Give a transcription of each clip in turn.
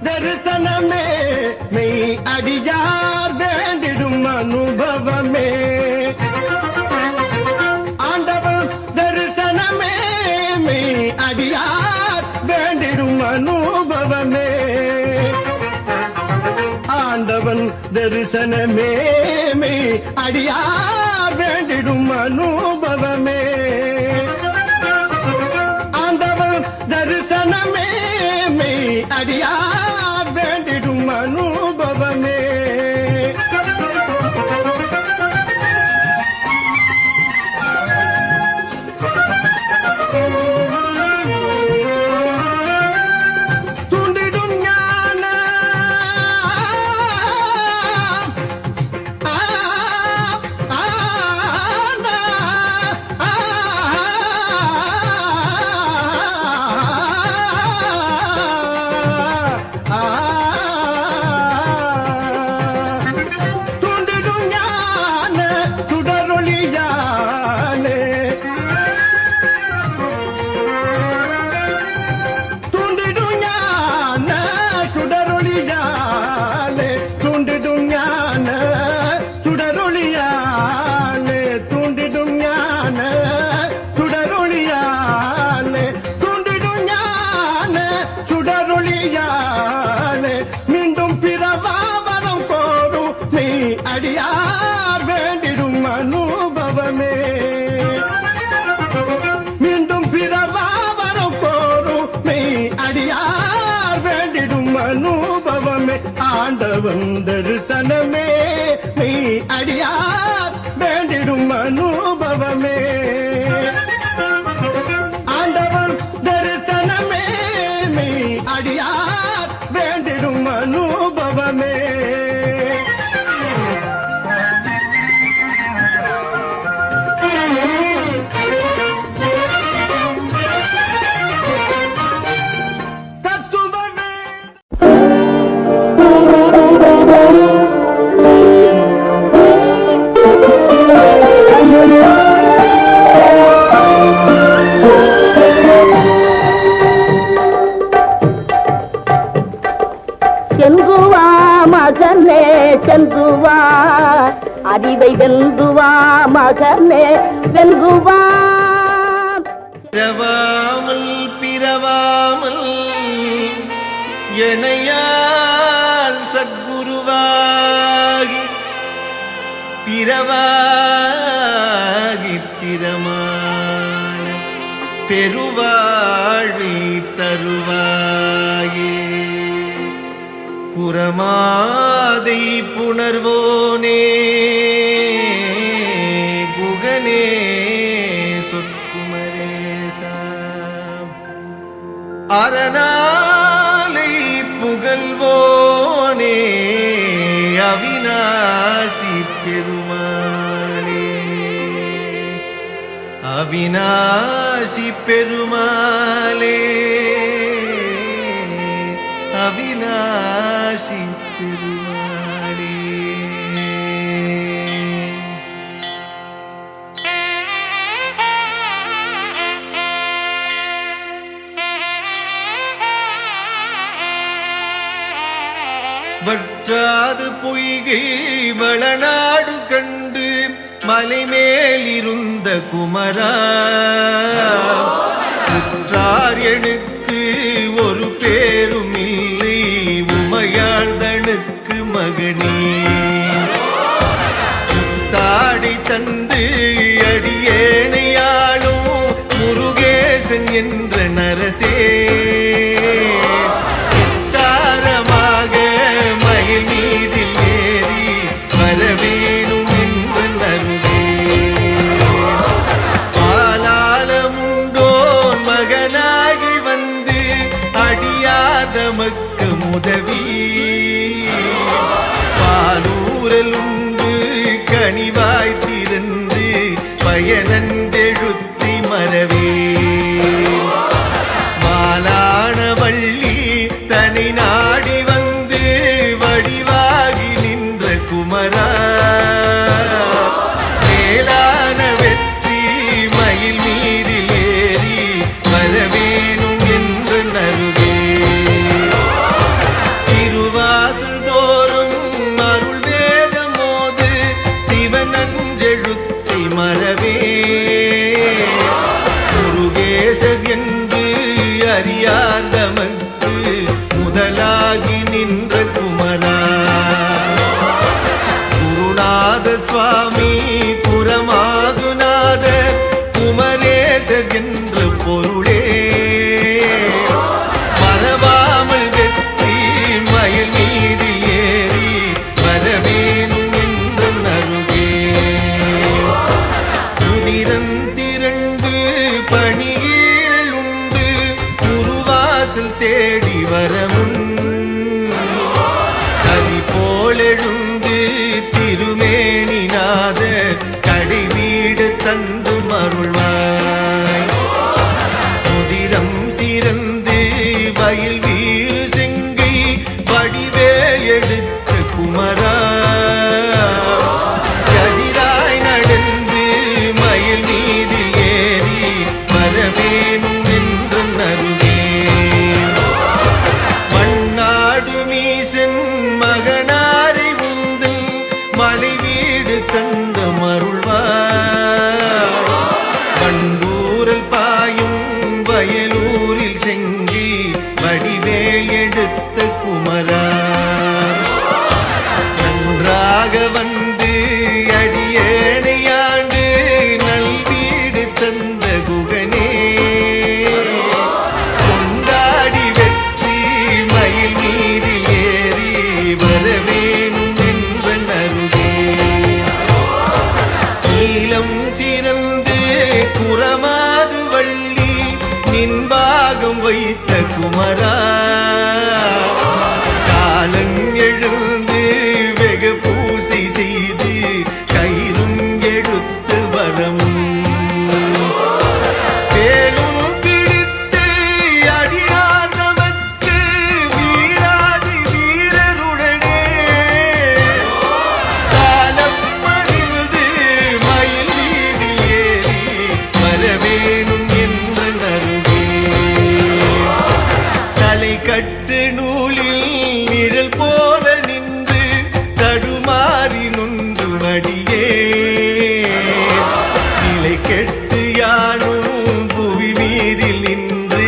தரிசனமே மெய் அடியார் வேண்டிடும் அனுபவமே ஆண்டவன் தரிசனமே மெய் அடியார் வேண்டிடும் அனுபவமே ஆண்டவன் தரிசனமே மெய் அடியார் வேண்டிடும் அனுபவமே ஆண்டவன் தரிசனமே மெய் அடியார் வேண்டிடும் அனுபவமே தூண்டிடும் ஞான தூண்டிடும் ஞான சுடரொளியானே தூண்டிடும் ஞான சுடரொளியானே தூண்டிடும் ஞான சுடரொளியானே தூண்டிடும் ஞான சுடரொளியானே தூண்டிடும் ஞான சுடரொளியானே மீண்டும் பிறவாவரம் கோரும் நீ அடியார் வேண்டிடும் அனுபவமே மீண்டும் பிறவாவரம் கோரும் நீ அடியார் வேண்டிடும் அனுபவமே ஆண்டவன் தரிசனமே நீ அடியார் வேண்டிடும் அனுபவமே ஆண்டவன் தரிசனமே நீ அடியார் வேண்டிடும் அனுபவமே தத்துவமே சென்றுவா மகனே சென்றுவா அறிவை வென்றுவா மகனே வென்றுவா பிறவாமல் பிறவாமல் எனையால் சத்குருவாகி பிறவாகி திறமான பெருவாழி தருவாயே குரமாதை புணர்வோனே குகனே சொற்குமரேசா அரணாலை புகழ்வோனே அவிநாசி பெருமானே அவிநாசி பெருமாளே அவிநாசி பெருமாளே வற்றாது பொய்கை வளநாடு கண்டு மலைமேலிருந்த குமரா உற்றார் எனக்கு ஒரு பேரும் இல்லை உமையாழ்தனுக்கு மகனே தாடி தந்து அடியேனையாளும் முருகேசன் என்ற நரசே தாரமாக மயில் மீதில் ஏறி வரவேணும் என்று நருவே பாலாளமுண்டோன் மகனாகி வந்து அடியாதமக்கு உதவி பாலூரல் உண்டு கனிவாய் திறந்து பயனந்தெழுத்தி மரவே மாலான வள்ளி தனி நாடி வந்து வடிவாகி நின்ற குமரா மேலான வெற்றி மயில் மீறில் ஏறி வரவேணும் என்று நருவே முதலாகி நின்ற குமரா குருநாத சுவாமி புரமாதுநாத குமரேசர் என்ற பொருளே மறவாமல் வெற்றி மயில் மீதில் ஏறி வரவேணும் என்ற நருகே உதிரந்திரண்டு பணியீரல் உண்டு குருவாசல் தேடி வரமுன் கதி போலெழுந்து திருமேனிநாத கடை வீடு தந்து மருள்வாய் உதிரம் சிறந்து வயல் வீறு செங்கை வடிவேல் எடுத்த குமரா கதிராய் நடந்து மயில் மீதில் ஏறி வரவேணும் என்று நருகே மண்ணாடு மீசன் மகனாரை உந்தல் மலை வீடு தந்த மருள்வார் பண்டூரல் பாயும் வயலூரில் செங்கி வடிவேல் எடுத்த குமரா நன்றாக வந்து அடியேனையாண்டு நல்வீடு தந்த குகனே கொண்டாடி வெற்றி மயில் மீதில் ஏறி வரவேணும் என்ற நருகே நீலம் சிறந்து குரமாது வள்ளி நின்பாகம் வைத்த குமரா காலன் எழுந்து வெகு பூசை செய்து கயிறும் எடுத்து வரமும் வேலும் பிடித்து அடியார் நமக்கு வீராதி வீரருடனே சாலப்பறிந்து மயில் வீடில் ஏறி வரவேணும் என்ற நருகே தலை கட்டு நூலில் நிழல் போல நின்று தடுமாறி நொந்து மடியே நிலை கெட்டு யானும் புவி மீதில் நின்று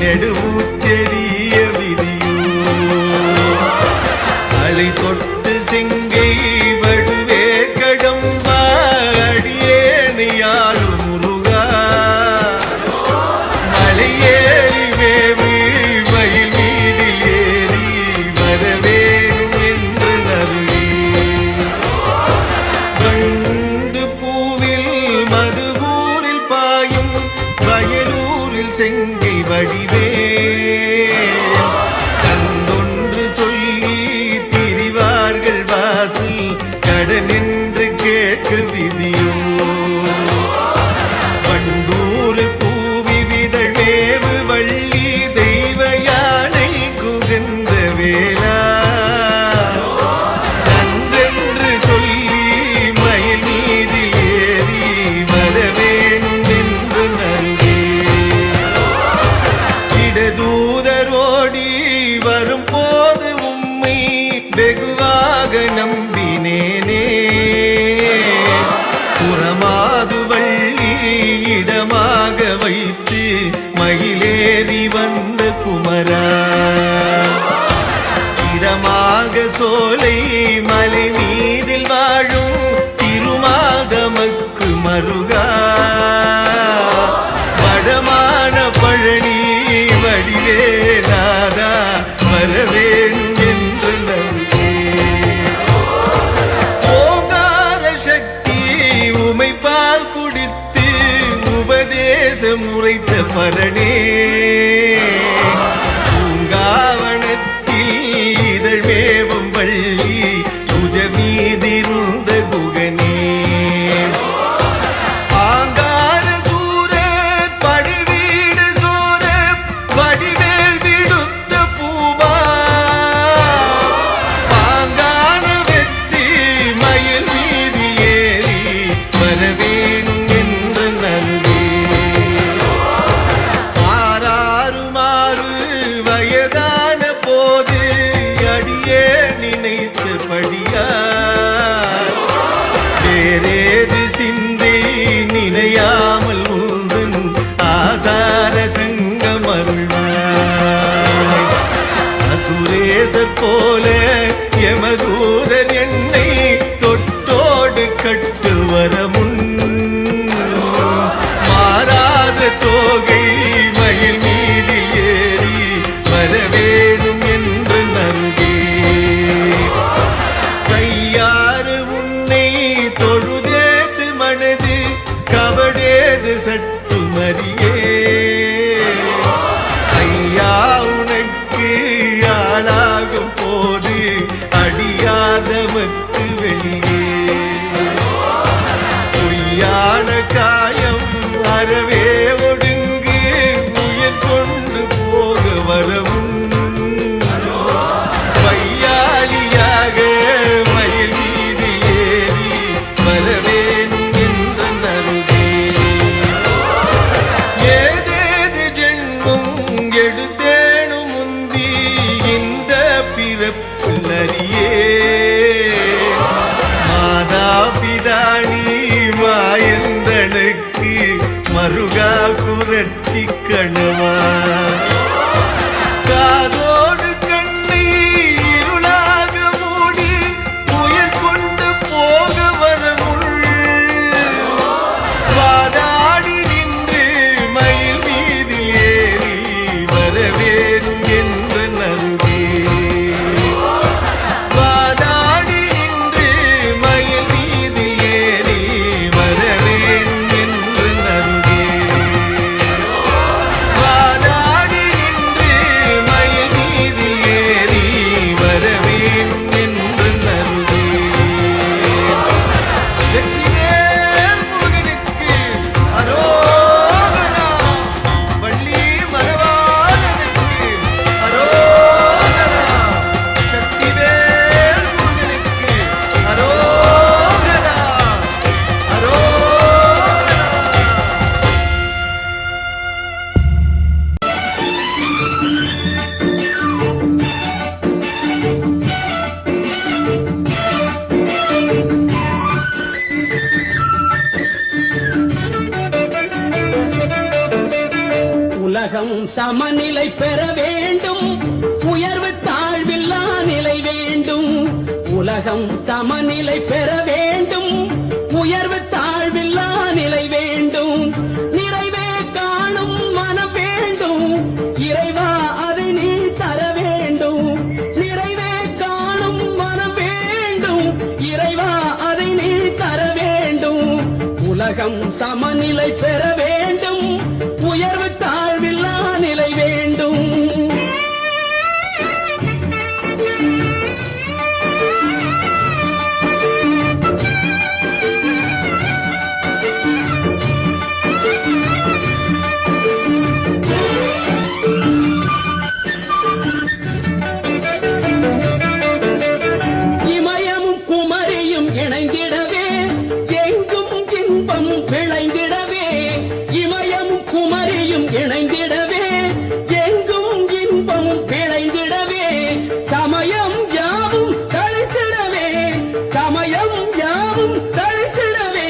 நெடுமூச்செறிய விதியோ அலை தொட்டு செங்கை வடுவே கடம்பா அடியேனையாளும் முருகா மலையேறி வேவு மயில் மீதில் ஏறி வரவேணும் என்று நருகே வண்டு பூவில் மதுபூரில் பாயும் வயலூரில் செங்கை வடிவே தந்தொன்று சொல்லி திரிவார்கள் வாசல் கடன் என்று கேட்க விதியோ வண்டூர் பூவி விதழ் வேவு வள்ளி தெய்வ யானை குகந்த வேளா நன்றென்று சொல்லி மயில் மீதில் ஏறி வரவேணும் என்று நருகே இடதூதரோடி வரும் போது உம்மை வெகுவாக நம்பினேனே புறமாது வள்ளி இடமாக வைத்து மயிலேறி வந்த குமரா இடமாக சோலை மலை மீதில் வாழும் திருமாதமக்கு மருகா வடமான பழனி வடிவேநாதா வரவேணும் என்று நருகே ஓங்கார சக்தி உமைப்பால் குடித்து உபதேசம் உரைத்த பரணே பூங்காவனத்தில் இதழ் மேவும் வள்ளி புஜ மீதிருந்த குகனே ஆங்கார சூர படுவீடு சோர வடிவேல் விடுத்த பூவா பாங்கான வெற்றி மயில் மீதில் ஏறி வரவேணும் என்ற நருகே பிறப்பில்லறியே மாதா பிதானி மாயந்தனுக்கு மருகா குரட்டி கணுவா காதோடு கண்ணை இருளாக மூடி உயிர் கொண்டு போக வரமுள் வாதாடி நின்று மயில் மீது ஏறி வரவேணும் என்ற நருகே வாதாடி நின்று மயில் மீது ஏறி வரவேணும் என்ற நருகே வாதாடி நின்று மயில் மீது ஏறி வரவேணும் என்ற நருகே வெற்றிவேல் முருகனுக்கு அரோகரா வள்ளி மணவாளனுக்கு அரோகரா சக்திவேல் முருகனுக்கு அரோகரா அரோகரா உலகம் சமநிலை பெற வேண்டும், உயர்வு தாழ்வில்லா நிலை வேண்டும். உலகம் சமநிலை பெற வேண்டும், உயர்வு தாழ்வில்லா நிலை வேண்டும். நிறைவே காணும் மனம் வேண்டும், இறைவா அதை நீ தர வேண்டும். நிறைவே காணும் மனம் வேண்டும், இறைவா அதை நீ தர வேண்டும். உலகம் சமநிலை பெற வேண்டும், உயர்வு தாழ்வில்லா நிலை வேண்டும். இமயமும் குமரியும் இணைந்திடவே எங்கும் இன்பம் விளைந்திடவே. இமயமும் குமரியும் இணைந்திடவே எங்கும் இன்பம் விளைந்திடவே. சமயம் யாவும் தழைத்திடவே, சமயம் யாவும் தழைத்திடவே.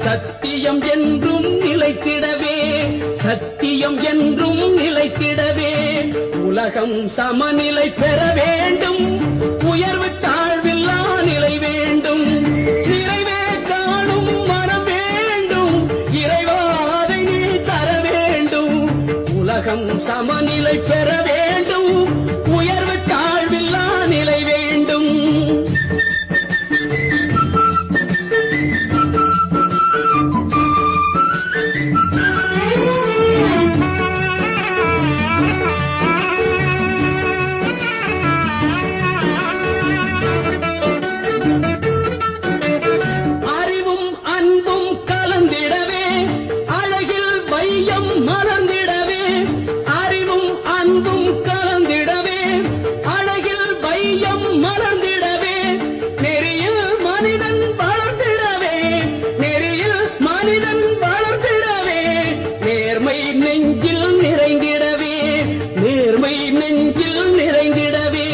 சத்தியம் என்றும் நிலைத்திடவே, சத்தியம் என்றும் நிலைத்திடவே. உலகம் சமநிலை பெற வேண்டும், உயர்வு தாழ்வில்லா நிலை வேண்டும். நிறைவே காணும் மனம் வேண்டும், இறைவா அதை நீ தர வேண்டும். உலகம் சமநிலை பெற வேண்டும், உயர்வு தாழ்வில்லா நிலை வேண்டும். அறிவும் அன்பும் கலந்திடவே, அழகில் வையம் மலர்ந்திடவே. அறிவும் அன்பும் கலந்திடவே, அழகில் வையம் மலர்ந்திடவே. நெறியில் மனிதன் வளர்ந்திடவே, நெறியில் மனிதன் வளர்ந்திடவே. நேர்மை நெஞ்சில் நிறைந்திடவே, நேர்மை நெஞ்சில் நிறைந்திடவே.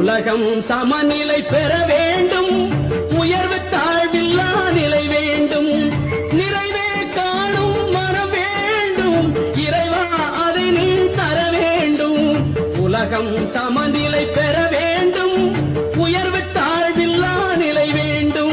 உலகம் சமநிலை பெற வேண்டும், உயர்வு தாழ்வில்லா நிலை வேண்டும். நிறைவே காணும் மனம் வேண்டும், இறைவா அதை நீ தர வேண்டும். உலகம் சமநிலை பெற வேண்டும், உயர்வு தாழ்வில்லா நிலை வேண்டும்.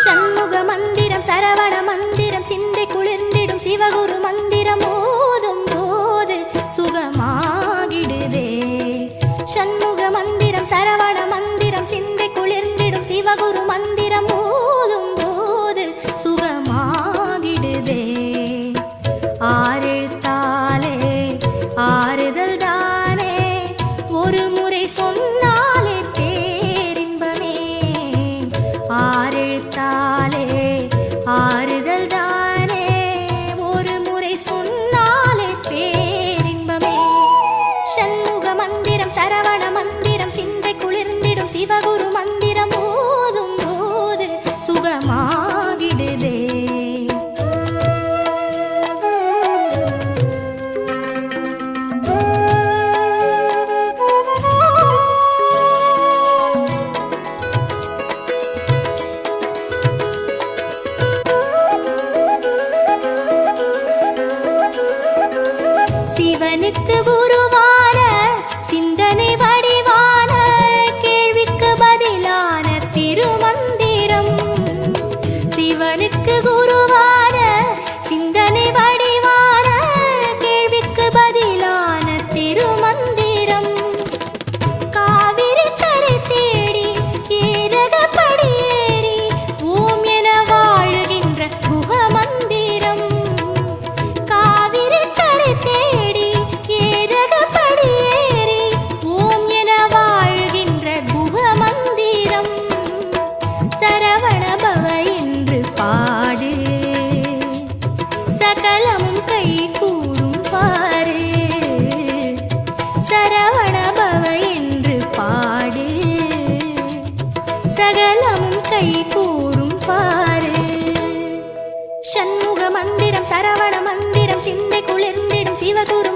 சண்முக மந்திரம் சரவண மந்திரம் சிந்தை குளிர்ந்திடும் சிவகுரு மந்திரம் ஓதும் போது சுகமாகிடுதே. சண்முக மந்திரம் சரவண மந்திரம் சிந்தை குளிர்ந்திடும் சிவகுரு மந்திரம் ஓதும் போது சுகமா சிவனுக்கு குருவான சிந்தனை வடிவான கேள்விக்கு பதிலான திருமந்திரம். சிவனுக்கு குருவான சிந்தனை வடிவான கேள்விக்கு பதிலான திருமந்திரம். காவிரி கரை தேடி ஏரக படியேறி ஓம் என வாழுகின்ற குஹமந்திரம். காவிரி கரை தேடி ஏரக படியேறி ஓம் என வாழுகின்ற குஹமந்திரம். சரவண பவ என்று பாடு சகலமும் கை கூடும் பாரு. சரவண பவ என்று பாடு சகலமும் கை கூடும் பாரு. சண்முக மந்திரம் சரவண மந்திரம் சிந்தை குளிர்ந்திடும் சிவகுரு